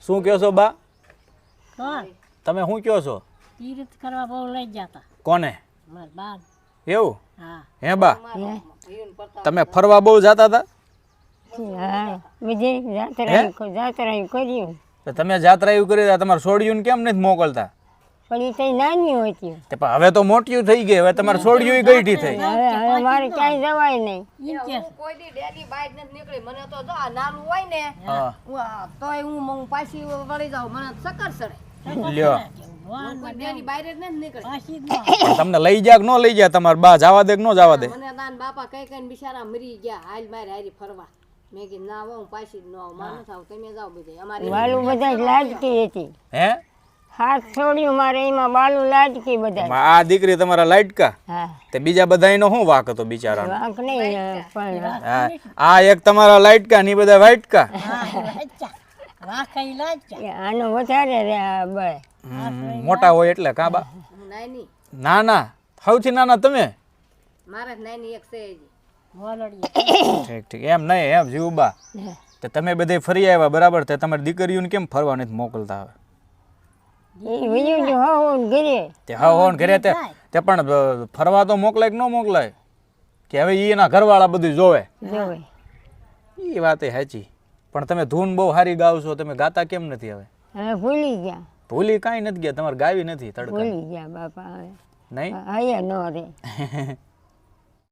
શું કહો છો બા? કોણ તમે શું કહો છો? તીર્થ કરવા બહુ લઈ જતા કોને? મારા બાપ. એવું હા હે બા? તમે ફરવા બહુ જતા હતા? હા બીજી જાત્રા કર્યું તો તમે જાત્રા એવું કરી તમારે છોડ્યું કેમ નથી મોકલતા? પણ એ કઈ નાની હોતી તે પણ હવે તો મોટિયું થઈ ગઈ, હવે તમારે છોડ્યું ગઈઠી થઈ. હવે મારે ક્યાંય જવાય નહીં. એમ કે કોઈ દી ડેલી બહાર નથી નીકળી. મને તો જો આ નાનું હોય ને તોય હું પાછી વળી જાઉં. મને ચક્કર ચડે. લ્યો કોઈ ડેલી બહાર જ નથી નીકળી. પાછી જ પણ તમને લઈ જા કે ન લઈ જાય? તમારે બા જવા દે કે ન જવા દે? મને દાન બાપા કઈ કઈ બિચારા મરી ગયા. હાલ મારે હારી ફરવા. મેં કીધું ના આવું પાછી જ ન આવું. મારે નથી આવું. તમે જાઓ બધે. અમારે બાલું બધા લાડકી હતી. હે હાથ છોડ્યું મારે એમાં બાલું લાડકી બધા. આ દીકરી તમારા લાઈટકા? હા તે બીજા બધાયનો શું વાંક હતો બિચારાનો? વાંક નહીં પણ હા આ એક તમારા લાઈટકા ની બધા વાઈટકા. વાંખાઈ લાગ્યા. આનો વધારે રે આ બળ. મોટા હોય એટલે કા બા? હું નાની. ના ના સૌથી નાના તમે? મારે નાની એક છે હજી. વોલડીએ ઠીક ઠીક એમ નહીં એમ જીવબા તે તમે બધે ફરી આવ્યા બરાબર, તે તમારી દીકરીઓને કેમ ફરવા નથી મોકલતા? હવે એ વિજય જો હોવું ઘરે તે હા હોન ઘરે તે પણ ફરવા તો મોકલાય કે ન મોકલાય? કે હવે ઈ એના ઘરવાળા બધું જોવે? જોવે. એ વાત એ સાચી. પણ તમે ધૂન બહુ સારી ગાવ છો, તમે ગાતા કેમ નથી હવે? હવે ભૂલી ગયા ભૂલી કાંઈ નથી ગયા, તમારે ગાવી નથી તડકા? ભૂલી ગયા બાપા હવે નહીં હૈયા ન રે